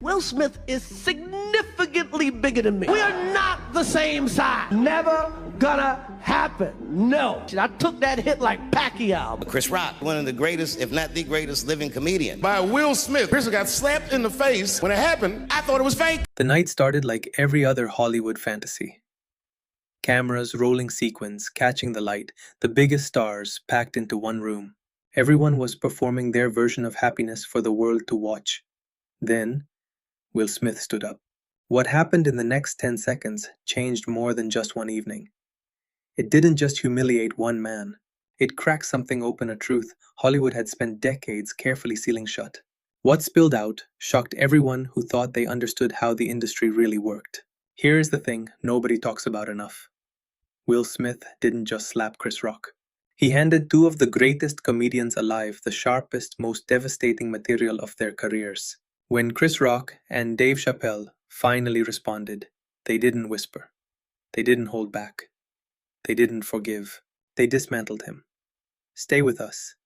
Will Smith is significantly bigger than me. We are not the same size. Never gonna happen. No. I took that hit like Pacquiao. Chris Rock, one of the greatest, if not the greatest living comedian. By Will Smith. Chris got slapped in the face. When it happened, I thought it was fake. The night started like every other Hollywood fantasy. Cameras, rolling sequins, catching the light, the biggest stars packed into one room. Everyone was performing their version of happiness for the world to watch. Then, Will Smith stood up. What happened in the next 10 seconds changed more than just one evening. It didn't just humiliate one man. It cracked something open, a truth Hollywood had spent decades carefully sealing shut. What spilled out shocked everyone who thought they understood how the industry really worked. Here's the thing nobody talks about enough. Will Smith didn't just slap Chris Rock. He handed two of the greatest comedians alive the sharpest, most devastating material of their careers. When Chris Rock and Dave Chappelle finally responded, they didn't whisper. They didn't hold back. They didn't forgive. They dismantled him. Stay with us,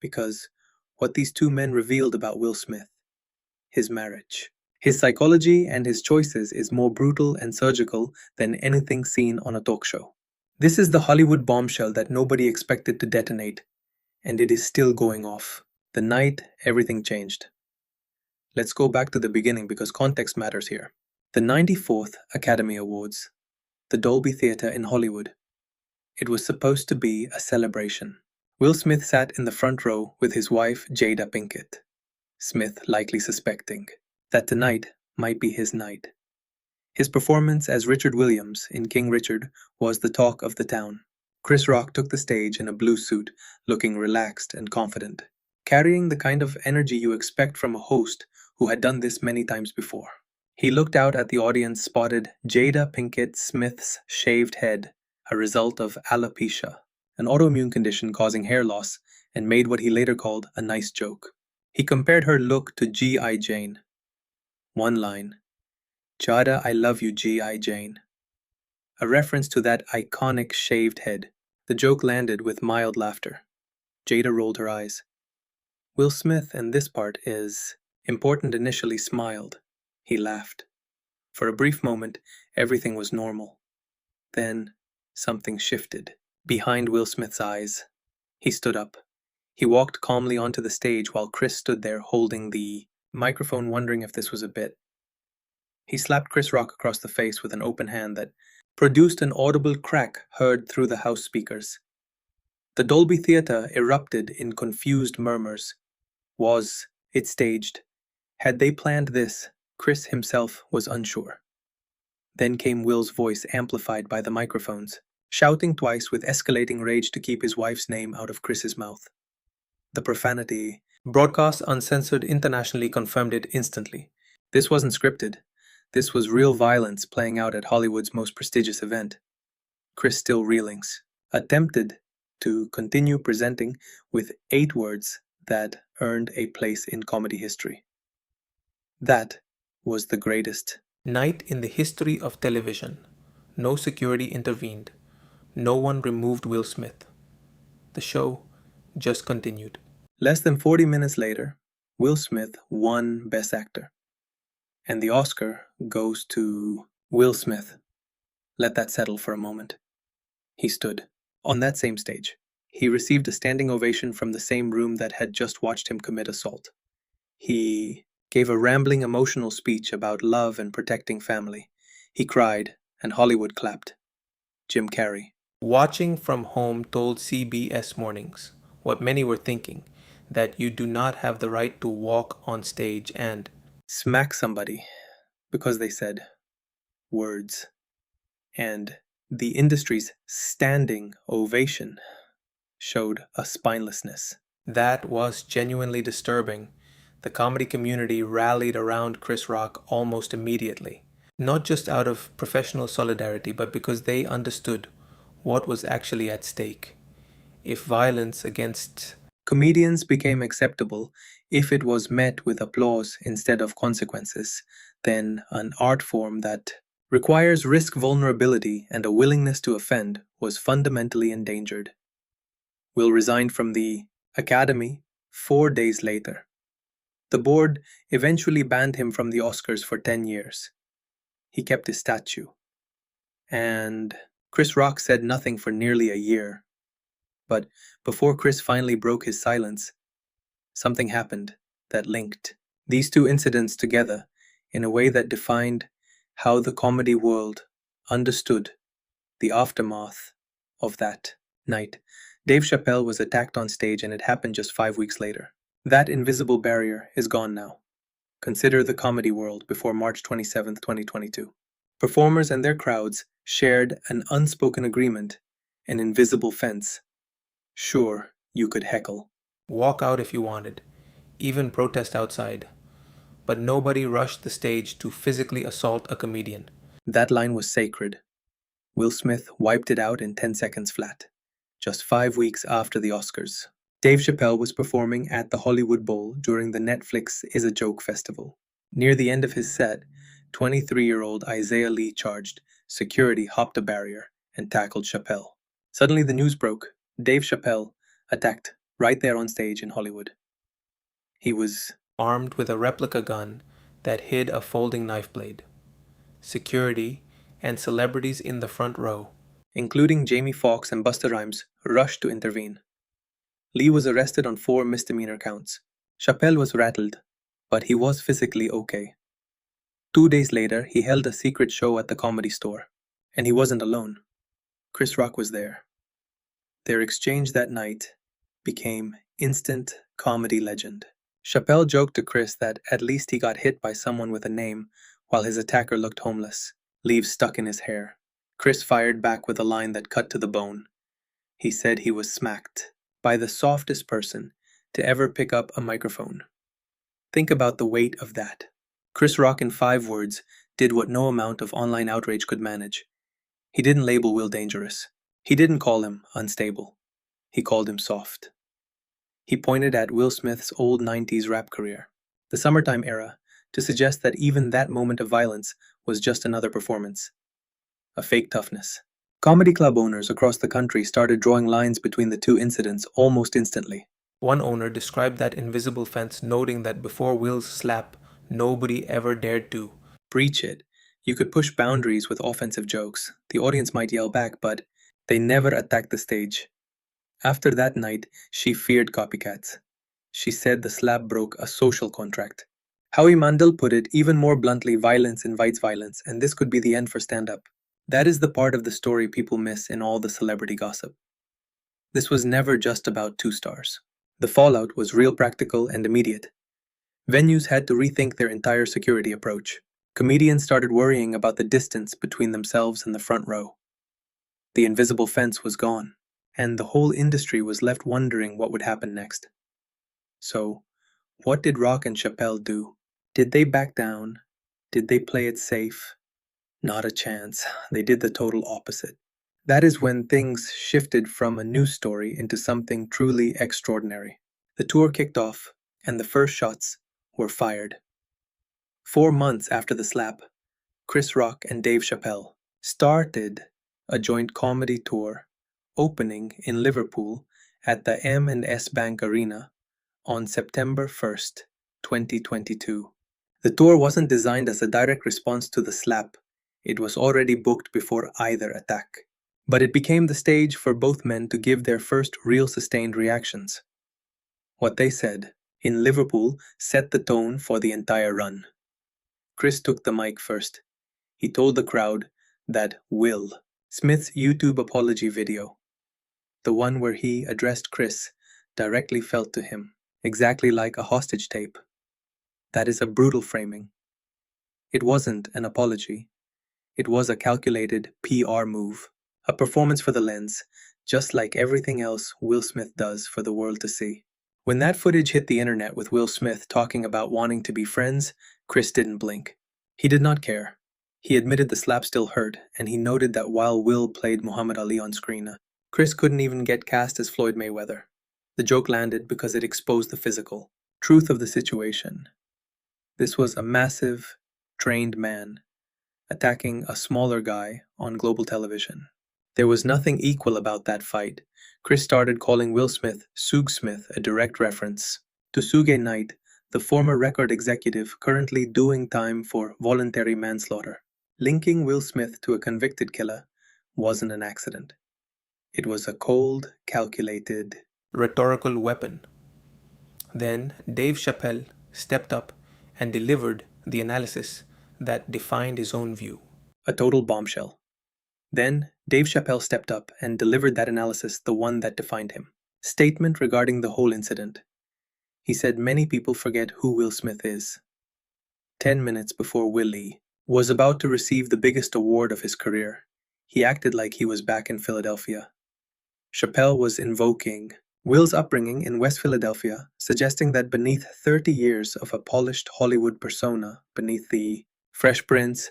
because what these two men revealed about Will Smith, his marriage, his psychology and his choices is more brutal and surgical than anything seen on a talk show. This is the Hollywood bombshell that nobody expected to detonate, and it is still going off. The night everything changed. Let's go back to the beginning because context matters here. The 94th Academy Awards, the Dolby Theatre in Hollywood. It was supposed to be a celebration. Will Smith sat in the front row with his wife Jada Pinkett, Smith likely suspecting that tonight might be his night. His performance as Richard Williams in King Richard was the talk of the town. Chris Rock took the stage in a blue suit, looking relaxed and confident, carrying the kind of energy you expect from a host who had done this many times before. He looked out at the audience, spotted Jada Pinkett Smith's shaved head, a result of alopecia, an autoimmune condition causing hair loss, and made what he later called a nice joke. He compared her look to G.I. Jane. One line, "Jada, I love you, G.I. Jane." A reference to that iconic shaved head. The joke landed with mild laughter. Jada rolled her eyes. Will Smith, in this part, is important, initially smiled. He laughed. For a brief moment, everything was normal. Then, something shifted. Behind Will Smith's eyes, he stood up. He walked calmly onto the stage while Chris stood there holding the microphone, wondering if this was a bit. He slapped Chris Rock across the face with an open hand that produced an audible crack heard through the house speakers. The Dolby Theatre erupted in confused murmurs. Was it staged? Had they planned this? Chris himself was unsure. Then came Will's voice, amplified by the microphones, shouting twice with escalating rage to keep his wife's name out of Chris's mouth. The profanity, broadcast uncensored internationally, confirmed it instantly. This wasn't scripted. This was real violence playing out at Hollywood's most prestigious event. Chris, still reelings, attempted to continue presenting with 8 words that earned a place in comedy history. That was the greatest night in the history of television. No security intervened. No one removed Will Smith. The show just continued. Less than 40 minutes later, Will Smith won Best Actor. And the Oscar goes to Will Smith. Let that settle for a moment. He stood on that same stage. He received a standing ovation from the same room that had just watched him commit assault. He gave a rambling, emotional speech about love and protecting family. He cried, and Hollywood clapped. Jim Carrey, watching from home, told CBS Mornings what many were thinking, that you do not have the right to walk on stage and smack somebody because they said words. And the industry's standing ovation showed a spinelessness that was genuinely disturbing. The comedy community rallied around Chris Rock almost immediately, not just out of professional solidarity, but because they understood what was actually at stake. If violence against comedians became acceptable, if it was met with applause instead of consequences, then an art form that requires risk, vulnerability, and a willingness to offend was fundamentally endangered. Will resigned from the Academy 4 days later. The board eventually banned him from the Oscars for 10 years. He kept his statue. And Chris Rock said nothing for nearly a year. But before Chris finally broke his silence, something happened that linked these two incidents together in a way that defined how the comedy world understood the aftermath of that night. Dave Chappelle was attacked on stage, and it happened just 5 weeks later. That invisible barrier is gone now. Consider the comedy world before March 27, 2022. Performers and their crowds shared an unspoken agreement, an invisible fence. Sure, you could heckle, walk out if you wanted, even protest outside, but nobody rushed the stage to physically assault a comedian. That line was sacred. Will Smith wiped it out in 10 seconds flat, just 5 weeks after the Oscars. Dave Chappelle was performing at the Hollywood Bowl during the Netflix Is a Joke festival. Near the end of his set, 23-year-old Isaiah Lee charged. Security hopped a barrier and tackled Chappelle. Suddenly the news broke. Dave Chappelle attacked right there on stage in Hollywood. He was armed with a replica gun that hid a folding knife blade. Security and celebrities in the front row, including Jamie Foxx and Busta Rhymes, rushed to intervene. Lee was arrested on 4 misdemeanor counts. Chappelle was rattled, but he was physically okay. 2 days later, he held a secret show at the Comedy Store. And he wasn't alone. Chris Rock was there. Their exchange that night became instant comedy legend. Chappelle joked to Chris that at least he got hit by someone with a name, while his attacker looked homeless, leaves stuck in his hair. Chris fired back with a line that cut to the bone. He said he was smacked by the softest person to ever pick up a microphone. Think about the weight of that. Chris Rock, in 5 words, did what no amount of online outrage could manage. He didn't label Will dangerous. He didn't call him unstable. He called him soft. He pointed at Will Smith's old 90s rap career, the summertime era, to suggest that even that moment of violence was just another performance. A fake toughness. Comedy club owners across the country started drawing lines between the two incidents almost instantly. One owner described that invisible fence, noting that before Will's slap, nobody ever dared to breach it. You could push boundaries with offensive jokes. The audience might yell back, but they never attacked the stage. After that night, she feared copycats. She said the slap broke a social contract. Howie Mandel put it even more bluntly, violence invites violence, and this could be the end for stand-up. That is the part of the story people miss in all the celebrity gossip. This was never just about 2 stars. The fallout was real, practical, and immediate. Venues had to rethink their entire security approach. Comedians started worrying about the distance between themselves and the front row. The invisible fence was gone, and the whole industry was left wondering what would happen next. So, what did Rock and Chappelle do? Did they back down? Did they play it safe? Not a chance. They did the total opposite. That is when things shifted from a news story into something truly extraordinary. The tour kicked off, and the first shots were fired. 4 months after the slap, Chris Rock and Dave Chappelle started a joint comedy tour, opening in Liverpool at the M&S Bank Arena on September 1st, 2022. The tour wasn't designed as a direct response to the slap. It was already booked before either attack. But it became the stage for both men to give their first real sustained reactions. What they said in Liverpool set the tone for the entire run. Chris took the mic first. He told the crowd that Will Smith's YouTube apology video, the one where he addressed Chris, directly felt to him, exactly like a hostage tape. That is a brutal framing. It wasn't an apology. It was a calculated PR move, a performance for the lens, just like everything else Will Smith does for the world to see. When that footage hit the internet with Will Smith talking about wanting to be friends, Chris didn't blink. He did not care. He admitted the slap still hurt, and he noted that while Will played Muhammad Ali on screen, Chris couldn't even get cast as Floyd Mayweather. The joke landed because it exposed the physical truth of the situation. This was a massive, trained man attacking a smaller guy on global television. There was nothing equal about that fight. Chris started calling Will Smith Suge Smith, a direct reference to Suge Knight, the former record executive currently doing time for voluntary manslaughter. Linking Will Smith to a convicted killer wasn't an accident. It was a cold, calculated, rhetorical weapon. Then Dave Chappelle stepped up and delivered the analysis that defined his own view. a total bombshell. Then Dave Chappelle stepped up and delivered that analysis, the one that defined him. Statement regarding the whole incident. He said many people forget who Will Smith is. 10 minutes before Willie was about to receive the biggest award of his career, he acted like he was back in Philadelphia. Chappelle was invoking Will's upbringing in West Philadelphia, suggesting that beneath 30 years of a polished Hollywood persona, beneath the Fresh Prince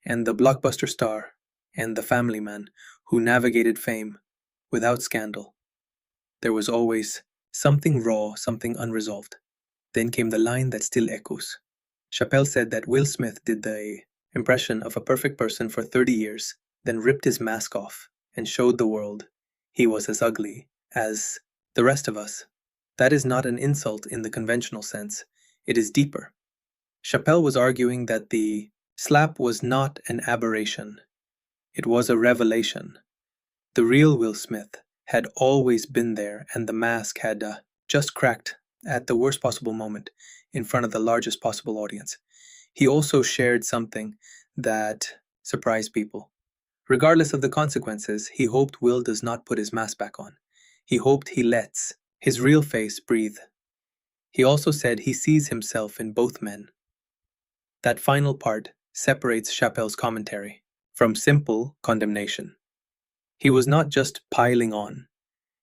and the blockbuster star and the family man who navigated fame without scandal, there was always something raw, something unresolved. Then came the line that still echoes. Chappelle said that Will Smith did the impression of a perfect person for 30 years, then ripped his mask off and showed the world he was as ugly as the rest of us. That is not an insult in the conventional sense. It is deeper. Chappelle was arguing that the slap was not an aberration. It was a revelation. The real Will Smith had always been there, and the mask had just cracked at the worst possible moment in front of the largest possible audience. He also shared something that surprised people. Regardless of the consequences, he hoped Will does not put his mask back on. He hoped he lets his real face breathe. He also said he sees himself in both men. That final part separates Chappelle's commentary from simple condemnation. He was not just piling on.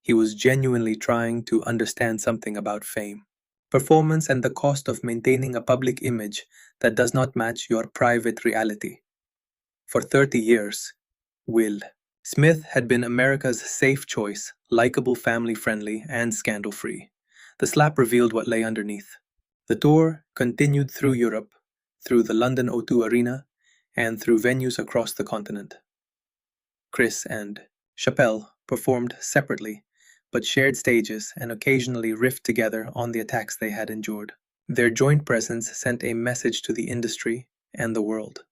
He was genuinely trying to understand something about fame, performance, and the cost of maintaining a public image that does not match your private reality. For 30 years, Will Smith had been America's safe choice, likable, family-friendly, and scandal-free. The slap revealed what lay underneath. The tour continued through Europe, through the London O2 Arena, and through venues across the continent. Chris and Chappelle performed separately, but shared stages and occasionally riffed together on the attacks they had endured. Their joint presence sent a message to the industry and the world.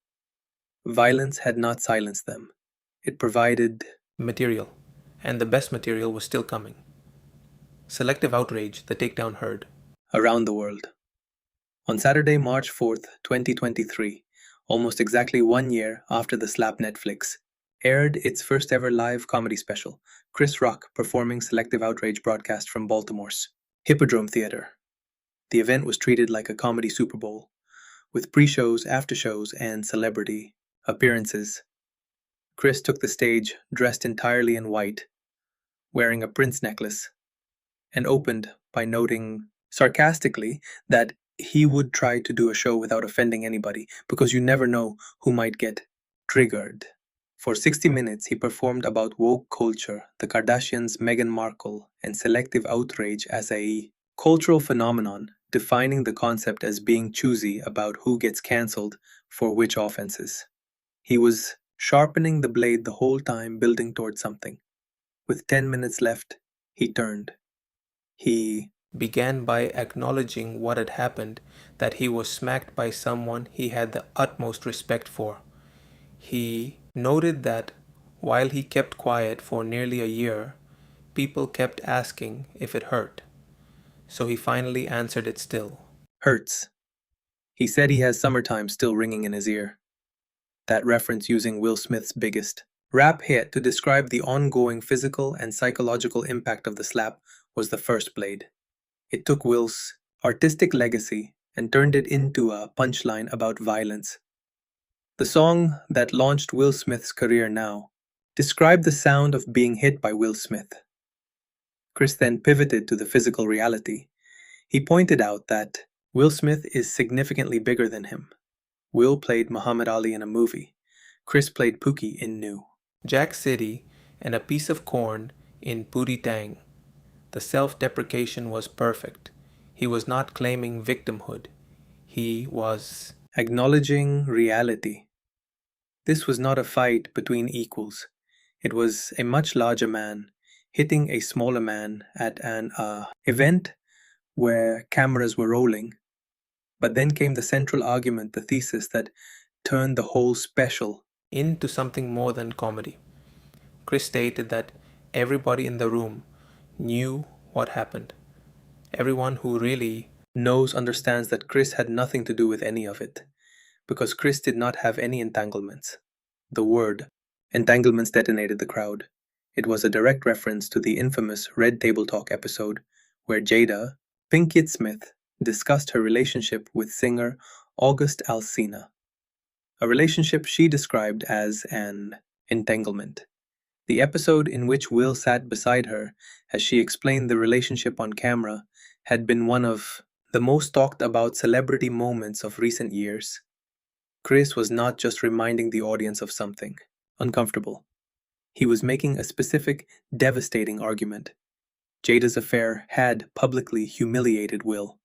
Violence had not silenced them. It provided material, and the best material was still coming. Selective Outrage, the takedown heard. Around the world. On Saturday, March 4th, 2023, almost exactly 1 year after the slap, Netflix aired its first ever live comedy special, Chris Rock performing Selective Outrage broadcast from Baltimore's Hippodrome Theater. The event was treated like a comedy Super Bowl, with pre-shows, after-shows, and celebrity appearances. Chris took the stage dressed entirely in white, wearing a prince necklace, and opened by noting sarcastically that he would try to do a show without offending anybody because you never know who might get triggered. For 60 minutes, he performed about woke culture, the Kardashians, Meghan Markle, and selective outrage as a cultural phenomenon, defining the concept as being choosy about who gets cancelled for which offenses. He was sharpening the blade the whole time, building towards something. With 10 minutes left, he turned. He began by acknowledging what had happened, that he was smacked by someone he had the utmost respect for. He noted that while he kept quiet for nearly a year, people kept asking if it hurt. So he finally answered it still. Hurts. He said he has summertime still ringing in his ear. That reference using Will Smith's biggest rap hit to describe the ongoing physical and psychological impact of the slap was the first blade. It took Will's artistic legacy and turned it into a punchline about violence. The song that launched Will Smith's career now described the sound of being hit by Will Smith. Chris then pivoted to the physical reality. He pointed out that Will Smith is significantly bigger than him. Will played Muhammad Ali in a movie. Chris played Pookie in New Jack City and a piece of corn in Pootie Tang. The self-deprecation was perfect. He was not claiming victimhood. He was acknowledging reality. This was not a fight between equals. It was a much larger man hitting a smaller man at an event where cameras were rolling But then came the central argument, the thesis that turned the whole special into something more than comedy. Chris stated that everybody in the room knew what happened. Everyone who really understands that Chris had nothing to do with any of it, because Chris did not have any entanglements. The word entanglements detonated the crowd. It was a direct reference to the infamous Red Table Talk episode where Jada Pinkett Smith discussed her relationship with singer August Alsina, a relationship she described as an entanglement. The episode in which Will sat beside her as she explained the relationship on camera had been one of the most talked about celebrity moments of recent years. Chris was not just reminding the audience of something uncomfortable. He was making a specific, devastating argument. Jada's affair had publicly humiliated Will.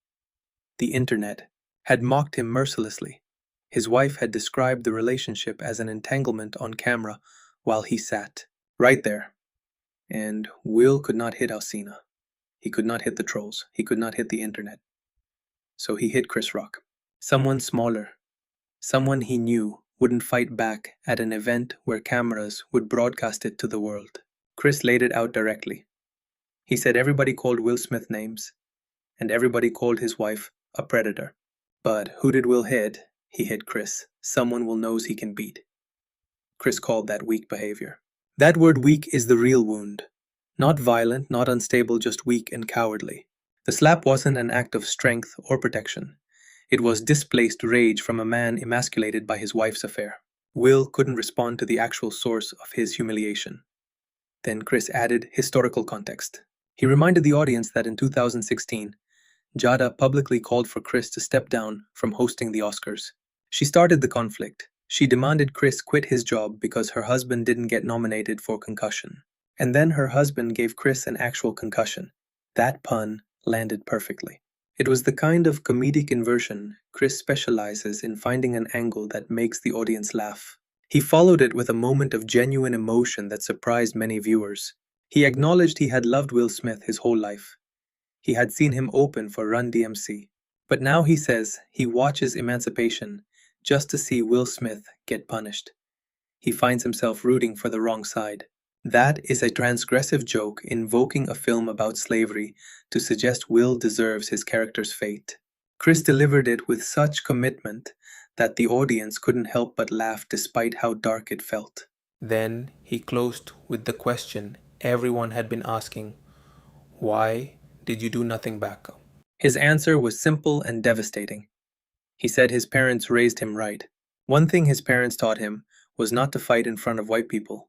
The internet had mocked him mercilessly. His wife had described the relationship as an entanglement on camera while he sat right there. And Will could not hit Alsina. He could not hit the trolls. He could not hit the internet. So he hit Chris Rock. Someone smaller. Someone he knew wouldn't fight back at an event where cameras would broadcast it to the world. Chris laid it out directly. He said everybody called Will Smith names, and everybody called his wife a predator. But who did Will hit? He hit Chris, someone Will knows he can beat. Chris called that weak behavior. That word weak is the real wound. Not violent, not unstable, just weak and cowardly. The slap wasn't an act of strength or protection. It was displaced rage from a man emasculated by his wife's affair. Will couldn't respond to the actual source of his humiliation. Then Chris added historical context. He reminded the audience that in 2016, Jada publicly called for Chris to step down from hosting the Oscars. She started the conflict. She demanded Chris quit his job because her husband didn't get nominated for concussion. And then her husband gave Chris an actual concussion. That pun landed perfectly. It was the kind of comedic inversion Chris specializes in, finding an angle that makes the audience laugh. He followed it with a moment of genuine emotion that surprised many viewers. He acknowledged he had loved Will Smith his whole life. He had seen him open for Run DMC. But now he says he watches Emancipation just to see Will Smith get punished. He finds himself rooting for the wrong side. That is a transgressive joke invoking a film about slavery to suggest Will deserves his character's fate. Chris delivered it with such commitment that the audience couldn't help but laugh despite how dark it felt. Then he closed with the question everyone had been asking, why did you do nothing back? His answer was simple and devastating. He said his parents raised him right. One thing his parents taught him was not to fight in front of white people.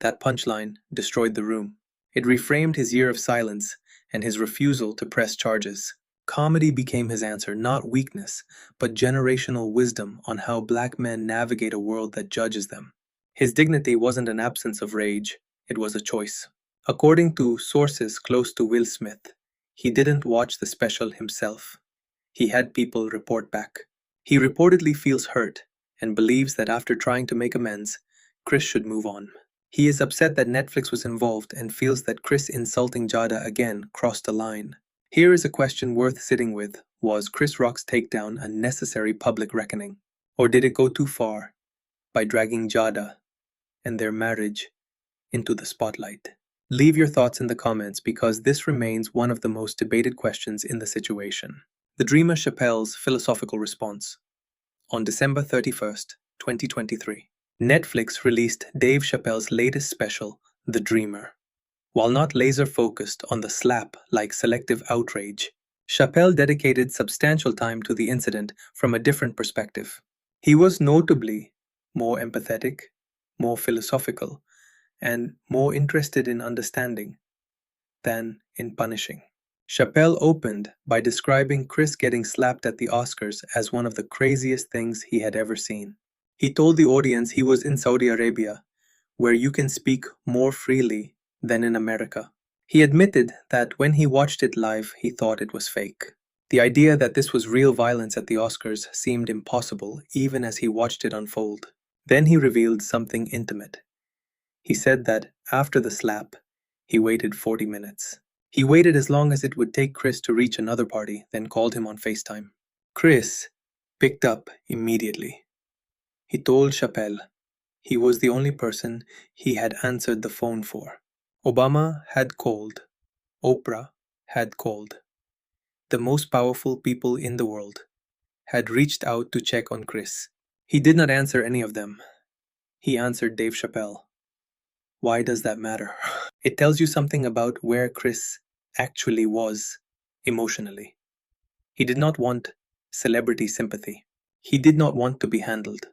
That punchline destroyed the room. It reframed his year of silence and his refusal to press charges. Comedy became his answer, not weakness, but generational wisdom on how black men navigate a world that judges them. His dignity wasn't an absence of rage, it was a choice. According to sources close to Will Smith, he didn't watch the special himself. He had people report back. He reportedly feels hurt and believes that after trying to make amends, Chris should move on. He is upset that Netflix was involved and feels that Chris insulting Jada again crossed a line. Here is a question worth sitting with. Was Chris Rock's takedown a necessary public reckoning? Or did it go too far by dragging Jada and their marriage into the spotlight? Leave your thoughts in the comments because this remains one of the most debated questions in the situation. The Dreamer Chappelle's philosophical response. On December 31st, 2023. Netflix released Dave Chappelle's latest special, The Dreamer. While not laser-focused on the slap-like selective outrage, Chappelle dedicated substantial time to the incident from a different perspective. He was notably more empathetic, more philosophical, and more interested in understanding than in punishing. Chappelle opened by describing Chris getting slapped at the Oscars as one of the craziest things he had ever seen. He told the audience he was in Saudi Arabia, where you can speak more freely than in America. He admitted that when he watched it live, he thought it was fake. The idea that this was real violence at the Oscars seemed impossible, even as he watched it unfold. Then he revealed something intimate. He said that after the slap, he waited 40 minutes. He waited as long as it would take Chris to reach another party, then called him on FaceTime. Chris picked up immediately. He told Chappelle he was the only person he had answered the phone for. Obama had called. Oprah had called. The most powerful people in the world had reached out to check on Chris. He did not answer any of them. He answered Dave Chappelle. Why does that matter? It tells you something about where Chris actually was emotionally. He did not want celebrity sympathy. He did not want to be handled.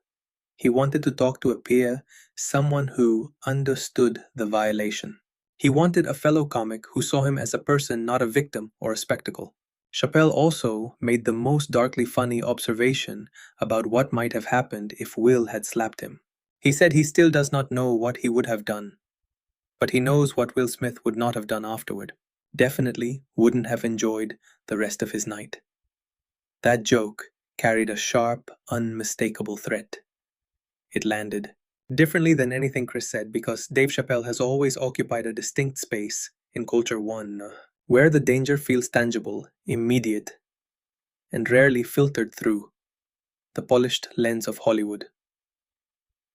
He wanted to talk to a peer, someone who understood the violation. He wanted a fellow comic who saw him as a person, not a victim or a spectacle. Chappelle also made the most darkly funny observation about what might have happened if Will had slapped him. He said he still does not know what he would have done, but he knows what Will Smith would not have done afterward. Definitely wouldn't have enjoyed the rest of his night. That joke carried a sharp, unmistakable threat. It landed differently than anything Chris said, because Dave Chappelle has always occupied a distinct space in culture one, where the danger feels tangible, immediate, and rarely filtered through the polished lens of Hollywood.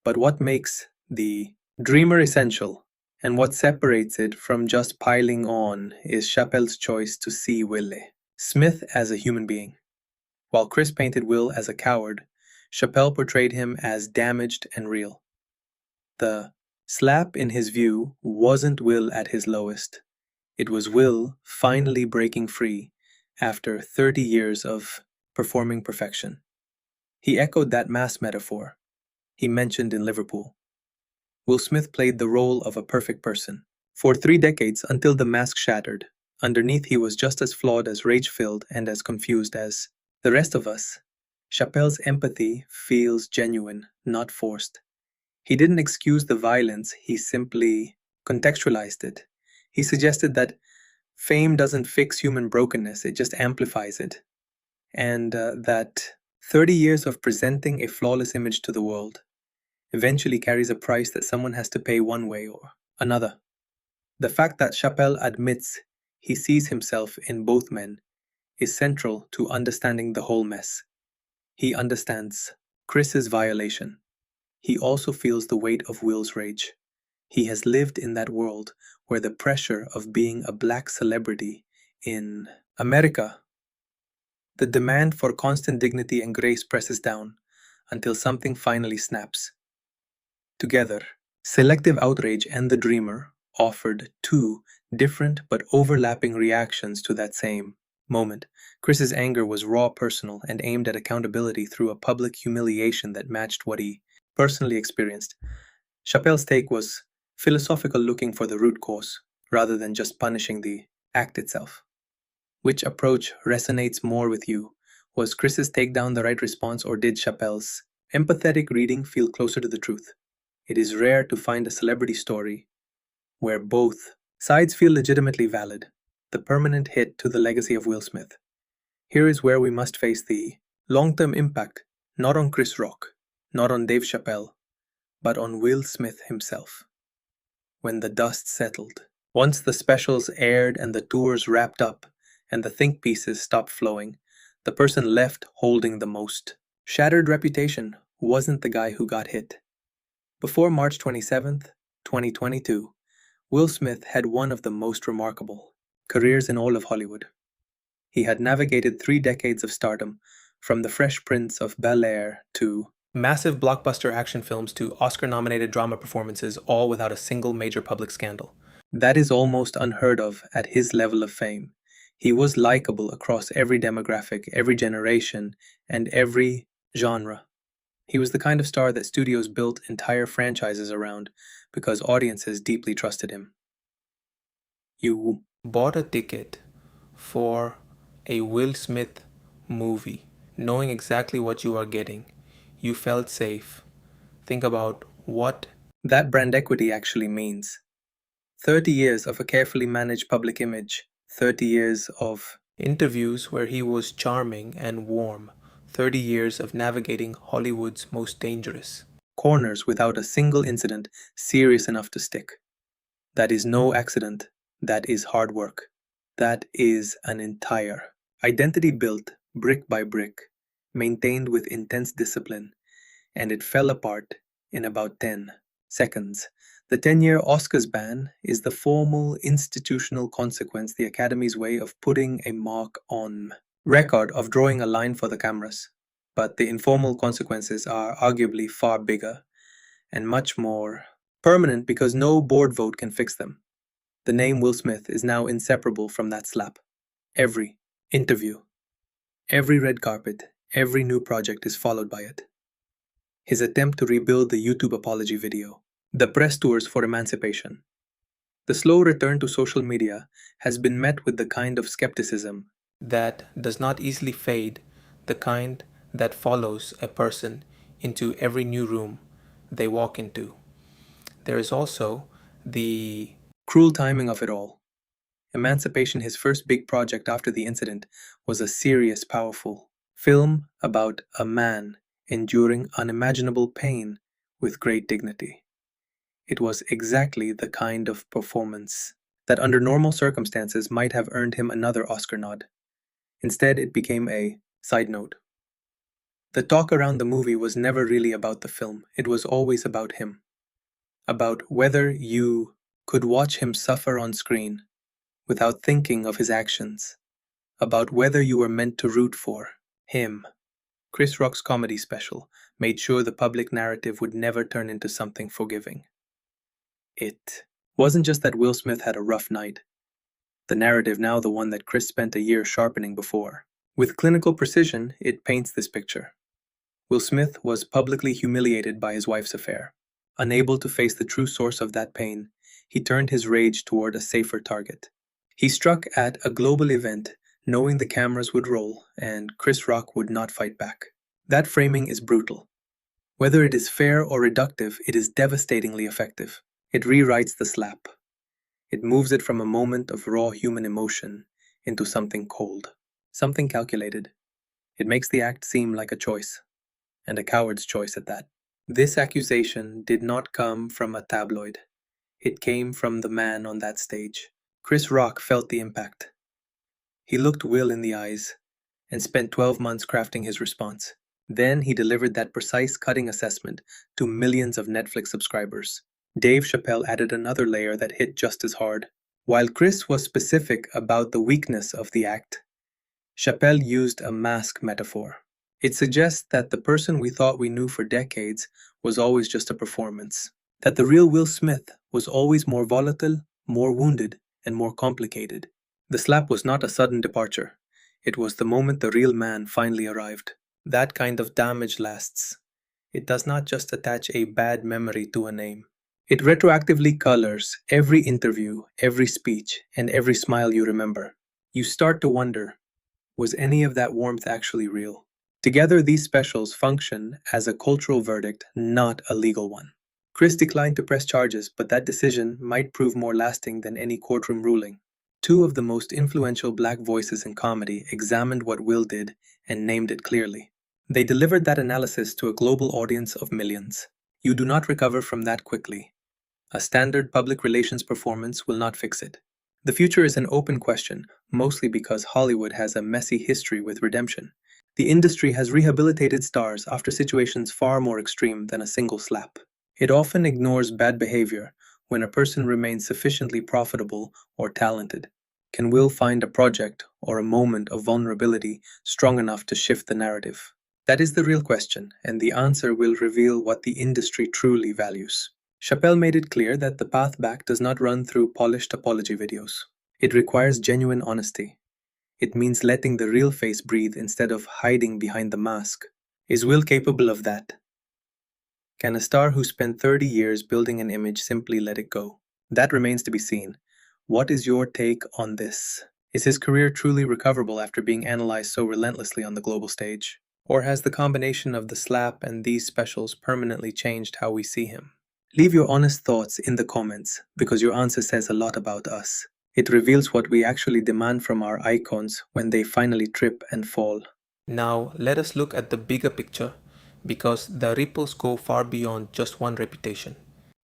But what makes the Dreamer essential, and what separates it from just piling on, is Chappelle's choice to see Will Smith as a human being. While Chris painted Will as a coward, Chappelle portrayed him as damaged and real. The slap, in his view, wasn't Will at his lowest. It was Will finally breaking free after 30 years of performing perfection. He echoed that mass metaphor he mentioned in Liverpool. Will Smith played the role of a perfect person. For 3 decades, until the mask shattered, underneath he was just as flawed, as rage-filled, and as confused as the rest of us. Chappelle's empathy feels genuine, not forced. He didn't excuse the violence, he simply contextualized it. He suggested that fame doesn't fix human brokenness, it just amplifies it. And that 30 years of presenting a flawless image to the world eventually carries a price that someone has to pay one way or another. The fact that Chappelle admits he sees himself in both men is central to understanding the whole mess. He understands Chris's violation. He also feels the weight of Will's rage. He has lived in that world where the pressure of being a black celebrity in America, the demand for constant dignity and grace presses down until something finally snaps. Together, Selective Outrage and The Dreamer offered 2 different but overlapping reactions to that same moment. Chris's anger was raw, personal, and aimed at accountability through a public humiliation that matched what he personally experienced. Chappelle's take was philosophical, looking for the root cause rather than just punishing the act itself. Which approach resonates more with you? Was Chris's takedown the right response, or did Chappelle's empathetic reading feel closer to the truth? It is rare to find a celebrity story where both sides feel legitimately valid, the permanent hit to the legacy of Will Smith. Here is where we must face the long-term impact, not on Chris Rock, not on Dave Chappelle, but on Will Smith himself. When the dust settled, once the specials aired and the tours wrapped up and the think pieces stopped flowing, the person left holding the most shattered reputation wasn't the guy who got hit. Before March 27th, 2022, Will Smith had one of the most remarkable careers in all of Hollywood. He had navigated 3 decades of stardom, from The Fresh Prince of Bel-Air to Massive blockbuster action films to Oscar-nominated drama performances, all without a single major public scandal. That is almost unheard of at his level of fame. He was likable across every demographic, every generation, and every genre. He was the kind of star that studios built entire franchises around because audiences deeply trusted him. You bought a ticket for a Will Smith movie, knowing exactly what you are getting. You felt safe. Think about what that brand equity actually means. 30 years of a carefully managed public image, 30 years of interviews where he was charming and warm, 30 years of navigating Hollywood's most dangerous corners without a single incident serious enough to stick. That is no accident. That is hard work. That is an entire identity built brick by brick, maintained with intense discipline, and it fell apart in about 10 seconds. The 10-year Oscars ban is the formal institutional consequence, the Academy's way of putting a mark on record of drawing a line for the cameras. But the informal consequences are arguably far bigger and much more permanent because no board vote can fix them. The name Will Smith is now inseparable from that slap. Every interview, every red carpet, every new project is followed by it. His attempt to rebuild the YouTube apology video, the press tours for emancipation. The slow return to social media has been met with the kind of skepticism that does not easily fade, the kind that follows a person into every new room they walk into. There is also the cruel timing of it all. Emancipation, his first big project after the incident, was a serious, powerful film about a man enduring unimaginable pain with great dignity. It was exactly the kind of performance that under normal circumstances might have earned him another Oscar nod. Instead, it became a side note. The talk around the movie was never really about the film. It was always about him. About whether you could watch him suffer on screen without thinking of his actions. About whether you were meant to root for him. Chris Rock's comedy special made sure the public narrative would never turn into something forgiving. It wasn't just that Will Smith had a rough night. The narrative, now the one that Chris spent a year sharpening before. With clinical precision, it paints this picture. Will Smith was publicly humiliated by his wife's affair. Unable to face the true source of that pain, he turned his rage toward a safer target. He struck at a global event, knowing the cameras would roll and Chris Rock would not fight back. That framing is brutal. Whether it is fair or reductive, it is devastatingly effective. It rewrites the slap. It moves it from a moment of raw human emotion into something cold, something calculated. It makes the act seem like a choice, and a coward's choice at that. This accusation did not come from a tabloid. It came from the man on that stage. Chris Rock felt the impact. He looked Will in the eyes and spent 12 months crafting his response. Then he delivered that precise, cutting assessment to millions of Netflix subscribers. Dave Chappelle added another layer that hit just as hard. While Chris was specific about the weakness of the act, Chappelle used a mask metaphor. It suggests that the person we thought we knew for decades was always just a performance. That the real Will Smith was always more volatile, more wounded, and more complicated. The slap was not a sudden departure. It was the moment the real man finally arrived. That kind of damage lasts. It does not just attach a bad memory to a name. It retroactively colors every interview, every speech, and every smile you remember. You start to wonder, was any of that warmth actually real? Together, these specials function as a cultural verdict, not a legal one. Chris declined to press charges, but that decision might prove more lasting than any courtroom ruling. Two of the most influential black voices in comedy examined what Will did and named it clearly. They delivered that analysis to a global audience of millions. You do not recover from that quickly. A standard public relations performance will not fix it. The future is an open question, mostly because Hollywood has a messy history with redemption. The industry has rehabilitated stars after situations far more extreme than a single slap. It often ignores bad behavior when a person remains sufficiently profitable or talented. Can Will find a project or a moment of vulnerability strong enough to shift the narrative? That is the real question, and the answer will reveal what the industry truly values. Chappelle made it clear that the path back does not run through polished apology videos. It requires genuine honesty. It means letting the real face breathe instead of hiding behind the mask. Is Will capable of that? Can a star who spent 30 years building an image simply let it go? That remains to be seen. What is your take on this? Is his career truly recoverable after being analyzed so relentlessly on the global stage? Or has the combination of the slap and these specials permanently changed how we see him? Leave your honest thoughts in the comments, because your answer says a lot about us. It reveals what we actually demand from our icons when they finally trip and fall. Now, let us look at the bigger picture, because the ripples go far beyond just one reputation.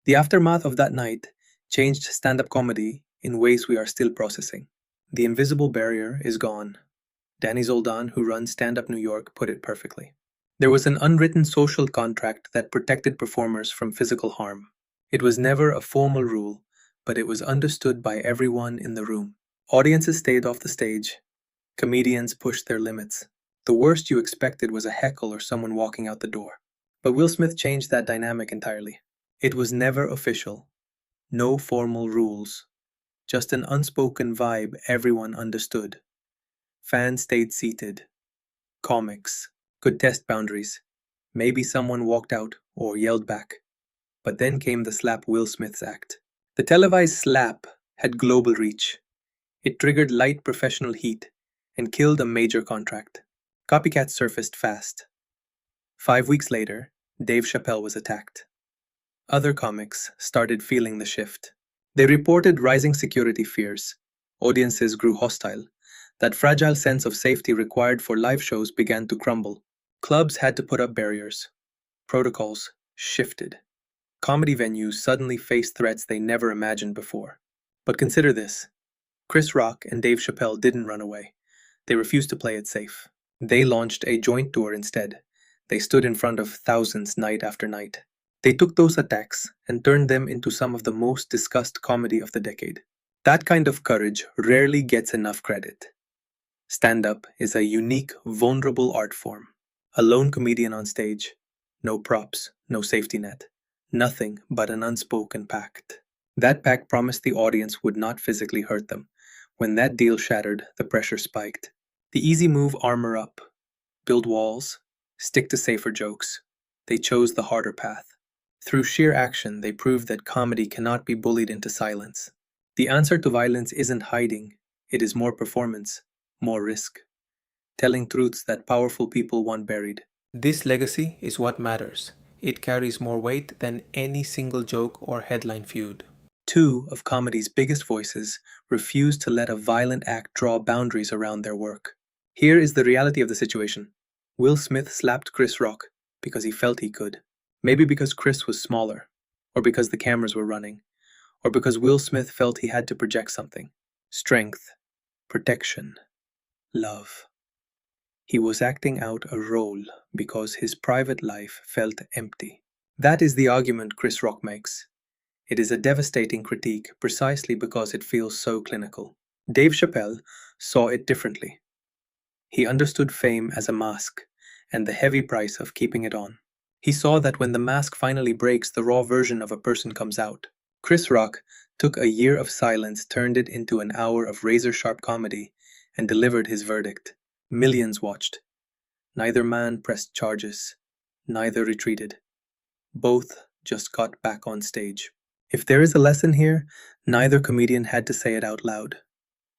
The aftermath of that night changed stand-up comedy in ways we are still processing. The invisible barrier is gone. Danny Zoldan, who runs Stand Up New York, put it perfectly. There was an unwritten social contract that protected performers from physical harm. It was never a formal rule, but it was understood by everyone in the room. Audiences stayed off the stage. Comedians pushed their limits. The worst you expected was a heckle or someone walking out the door. But Will Smith changed that dynamic entirely. It was never official. No formal rules. Just an unspoken vibe everyone understood. Fans stayed seated. Comics could test boundaries. Maybe someone walked out or yelled back. But then came the Slap Will Smith's act. The televised slap had global reach. It triggered light professional heat and killed a major contract. Copycats surfaced fast. 5 weeks later, Dave Chappelle was attacked. Other comics started feeling the shift. They reported rising security fears. Audiences grew hostile. That fragile sense of safety required for live shows began to crumble. Clubs had to put up barriers. Protocols shifted. Comedy venues suddenly faced threats they never imagined before. But consider this. Chris Rock and Dave Chappelle didn't run away. They refused to play it safe. They launched a joint tour instead. They stood in front of thousands night after night. They took those attacks and turned them into some of the most discussed comedy of the decade. That kind of courage rarely gets enough credit. Stand-up is a unique, vulnerable art form. A lone comedian on stage. No props, no safety net. Nothing but an unspoken pact. That pact promised the audience would not physically hurt them. When that deal shattered, the pressure spiked. The easy move: armor up, build walls, stick to safer jokes. They chose the harder path. Through sheer action, they proved that comedy cannot be bullied into silence. The answer to violence isn't hiding, it is more performance, more risk. Telling truths that powerful people want buried. This legacy is what matters. It carries more weight than any single joke or headline feud. Two of comedy's biggest voices refused to let a violent act draw boundaries around their work. Here is the reality of the situation. Will Smith slapped Chris Rock because he felt he could. Maybe because Chris was smaller, or because the cameras were running, or because Will Smith felt he had to project something. Strength, protection, love. He was acting out a role because his private life felt empty. That is the argument Chris Rock makes. It is a devastating critique precisely because it feels so clinical. Dave Chappelle saw it differently. He understood fame as a mask and the heavy price of keeping it on. He saw that when the mask finally breaks, the raw version of a person comes out. Chris Rock took a year of silence, turned it into an hour of razor-sharp comedy, and delivered his verdict. Millions watched. Neither man pressed charges. Neither retreated. Both just got back on stage. If there is a lesson here, neither comedian had to say it out loud.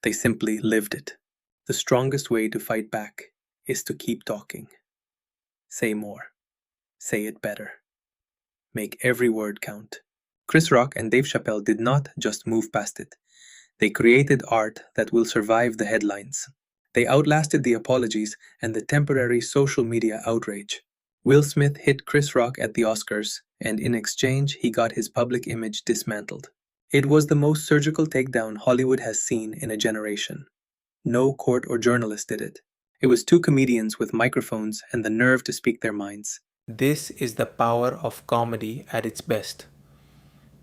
They simply lived it. The strongest way to fight back is to keep talking. Say more. Say it better. Make every word count. Chris Rock and Dave Chappelle did not just move past it. They created art that will survive the headlines. They outlasted the apologies and the temporary social media outrage. Will Smith hit Chris Rock at the Oscars, and in exchange, he got his public image dismantled. It was the most surgical takedown Hollywood has seen in a generation. No court or journalist did it. It was two comedians with microphones and the nerve to speak their minds. This is the power of comedy at its best.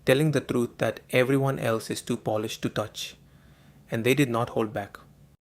Telling the truth that everyone else is too polished to touch. And they did not hold back.